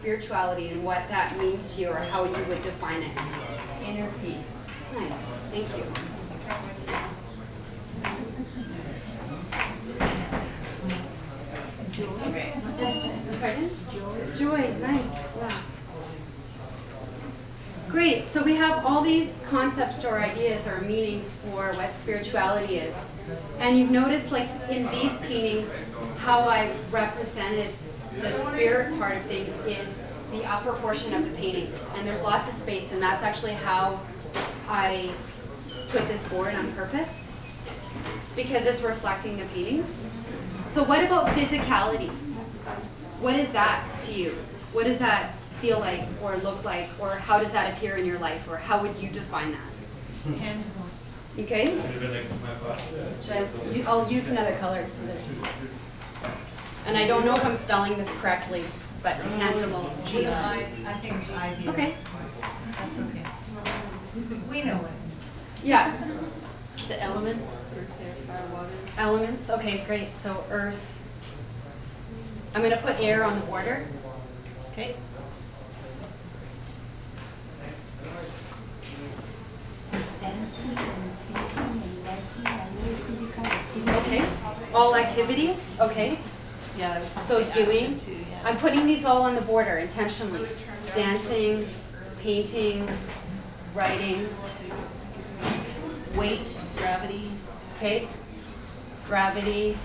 spirituality and what that means to you, or how you would define it. Inner peace. Nice, thank you. Joy. Pardon? Joy. Joy, nice, yeah. Great, so we have all these concepts or ideas or meanings for what spirituality is. And you've noticed, like, in these paintings, how I've represented the spirit part of things is the upper portion of the paintings. And there's lots of space, and that's actually how I put this board on purpose, because it's reflecting the paintings. So what about physicality? What is that to you? What does that feel like or look like, or how does that appear in your life, or how would you define that? It's tangible. Okay. I'll use another color so there's. And I don't know if I'm spelling this correctly, but tangible. I think it's ideal. Okay. That's okay. We know it. Yeah. The elements, earth, air, fire, water. Elements. Okay, great. So earth. I'm going to put air on the border. Okay. Okay. All activities. Okay. Yeah. So doing. Too, yeah. I'm putting these all on the border intentionally. Dancing, painting, writing. Weight, gravity. Okay. Gravity,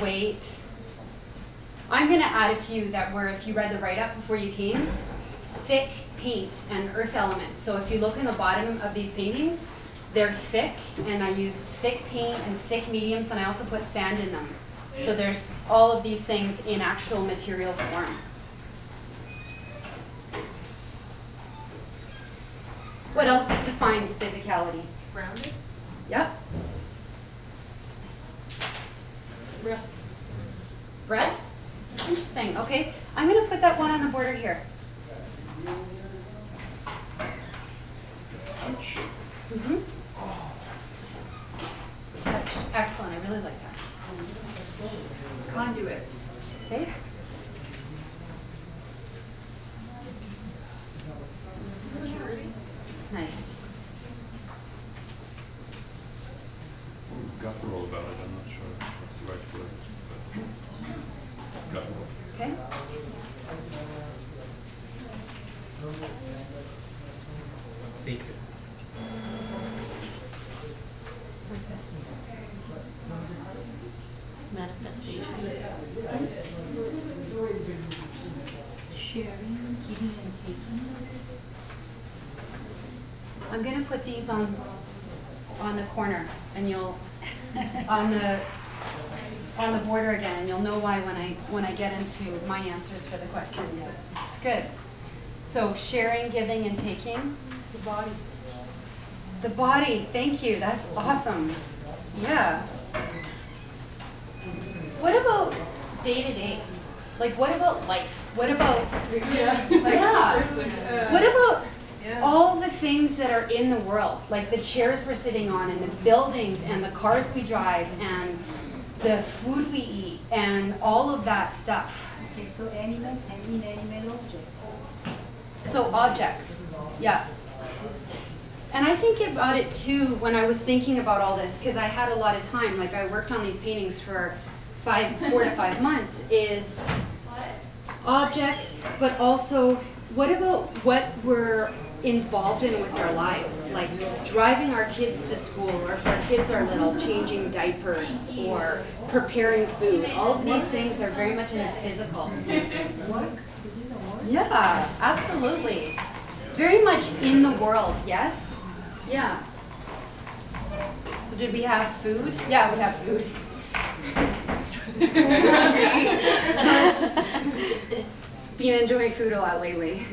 weight. I'm going to add a few that were, if you read the write-up before you came, thick paint and earth elements. So if you look in the bottom of these paintings, they're thick, and I use thick paint and thick mediums, and I also put sand in them. So there's all of these things in actual material form. What else defines physicality? Grounded. Yep. Breath. Breath? Interesting. Okay. I'm going to put that one on the border here. Touch. Mm-hmm. Touch. Excellent. I really like that. Conduit. Okay. Security. Nice. Guttural about it. I'm not sure that's the right word, but guttural. Okay. Sacred. Manifestation. Sharing, giving, and taking. I'm going to put these on the corner, and you'll on the border again, and you'll know why when I get into my answers for the question. It's good. So sharing, giving, and taking. The body. The body. Thank you. That's awesome. Yeah. What about day to day? Like, what about life? What about What about all the things that are in the world, like the chairs we're sitting on, and the buildings, and the cars we drive, and the food we eat, and all of that stuff? Okay, so animate and inanimate objects. So objects, yeah. And I think about it too when I was thinking about all this, because I had a lot of time. Like, I worked on these paintings for 4 to 5 months. Is objects, but also what about what we're involved in with our lives, like driving our kids to school, or if our kids are little, changing diapers or preparing food. All of these things are very much in the physical. Work? Yeah, absolutely. Very much in the world, yes? Yeah. So did we have food? Yeah, we have food. Been enjoying food a lot lately.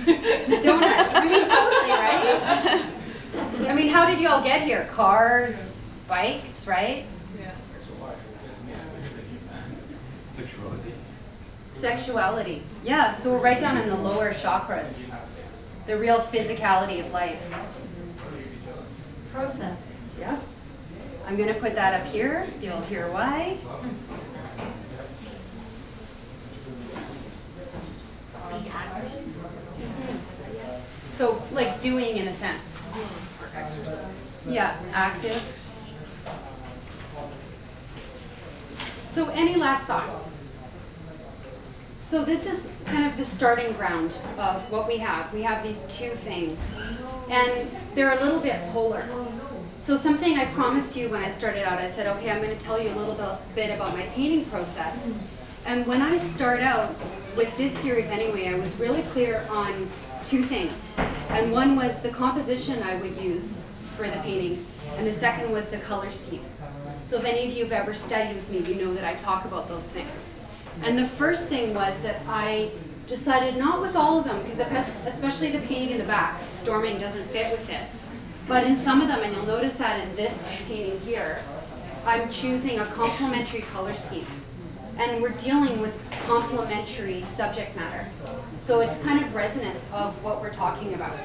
Donuts. I mean, totally, right? I mean, how did you all get here? Cars, bikes, right? Yeah. Sexuality. Sexuality. Yeah, so we're right down in the lower chakras. The real physicality of life. Process. Yep. I'm going to put that up here. You'll hear why. doing in a sense. Yeah, active. So any last thoughts? So this is kind of the starting ground of what we have. We have these two things, and they're a little bit polar. So something I promised you when I started out, I said, okay, I'm going to tell you a little bit about my painting process. And when I start out with this series anyway, I was really clear on two things. And one was the composition I would use for the paintings, and the second was the color scheme. So if any of you have ever studied with me, you know that I talk about those things. And the first thing was that I decided, not with all of them, because especially the painting in the back, storming doesn't fit with this, but in some of them, and you'll notice that in this painting here, I'm choosing a complementary color scheme. And we're dealing with complementary subject matter. So it's kind of resonant of what we're talking about.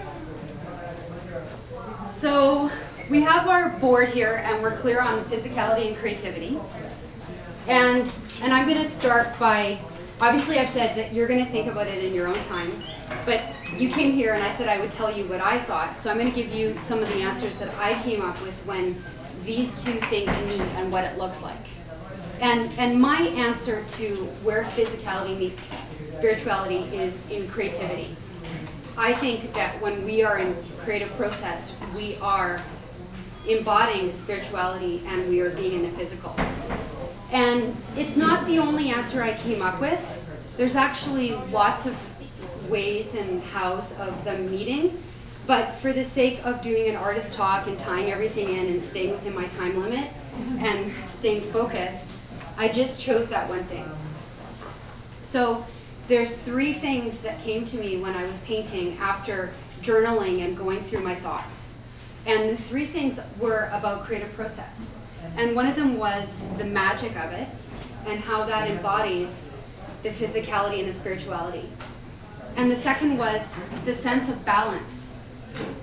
So we have our board here, and we're clear on physicality and creativity. And I'm going to start by, obviously I've said that you're going to think about it in your own time, but you came here and I said I would tell you what I thought. So I'm going to give you some of the answers that I came up with when these two things meet and what it looks like. And my answer to where physicality meets spirituality is in creativity. I think that when we are in creative process, we are embodying spirituality and we are being in the physical. And it's not the only answer I came up with. There's actually lots of ways and hows of them meeting. But for the sake of doing an artist talk and tying everything in and staying within my time limit and staying focused, I just chose that one thing. So there's three things that came to me when I was painting after journaling and going through my thoughts. And the three things were about creative process. And one of them was the magic of it and how that embodies the physicality and the spirituality. And the second was the sense of balance.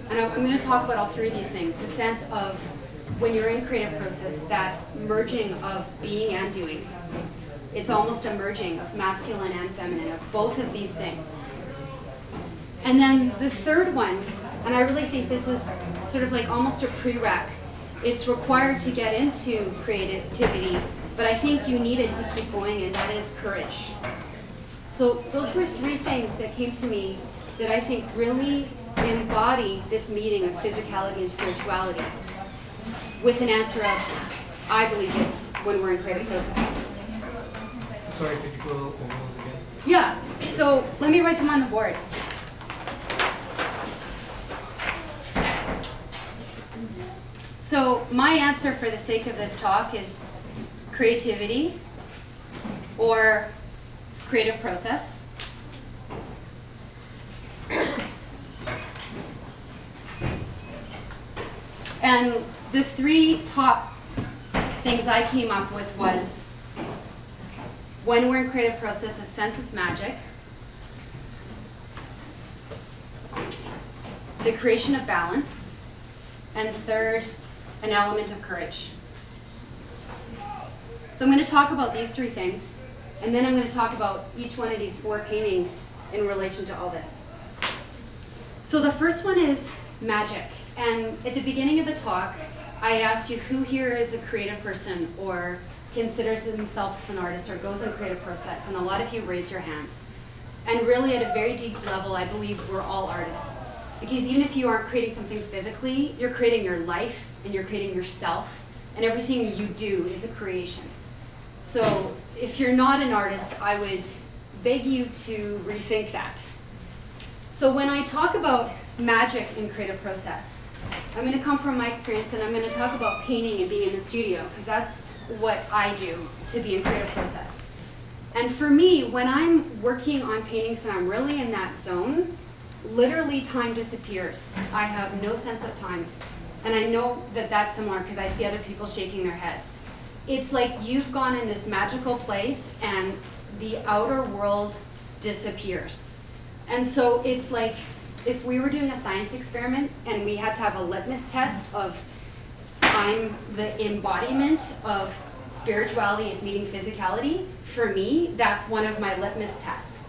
And I'm going to talk about all three of these things. The sense of when you're in creative process, that merging of being and doing. It's almost a merging of masculine and feminine, of both of these things. And then the third one, and I really think this is sort of like almost a prereq. It's required to get into creativity, but I think you need it to keep going, and that is courage. So those were three things that came to me that I think really embody this meeting of physicality and spirituality, with an answer of, I believe it's when we're in creative process. Sorry, could you go over those again? Yeah, so let me write them on the board. So my answer for the sake of this talk is creativity or creative process. And the three top things I came up with was, when we're in creative process, a sense of magic, the creation of balance, and third, an element of courage. So I'm going to talk about these three things, and then I'm going to talk about each one of these four paintings in relation to all this. So the first one is magic. And at the beginning of the talk, I asked you who here is a creative person or considers themselves an artist or goes in creative process, and a lot of you raise your hands. And really at a very deep level, I believe we're all artists. Because even if you aren't creating something physically, you're creating your life and you're creating yourself, and everything you do is a creation. So if you're not an artist, I would beg you to rethink that. So when I talk about magic in creative process, I'm going to come from my experience, and I'm going to talk about painting and being in the studio, because that's what I do to be in creative process. And for me, when I'm working on paintings and I'm really in that zone, literally time disappears. I have no sense of time. And I know that that's similar because I see other people shaking their heads. It's like you've gone in this magical place and the outer world disappears. And so it's like if we were doing a science experiment and we had to have a litmus test of I'm the embodiment of spirituality is meeting physicality, for me, that's one of my litmus tests.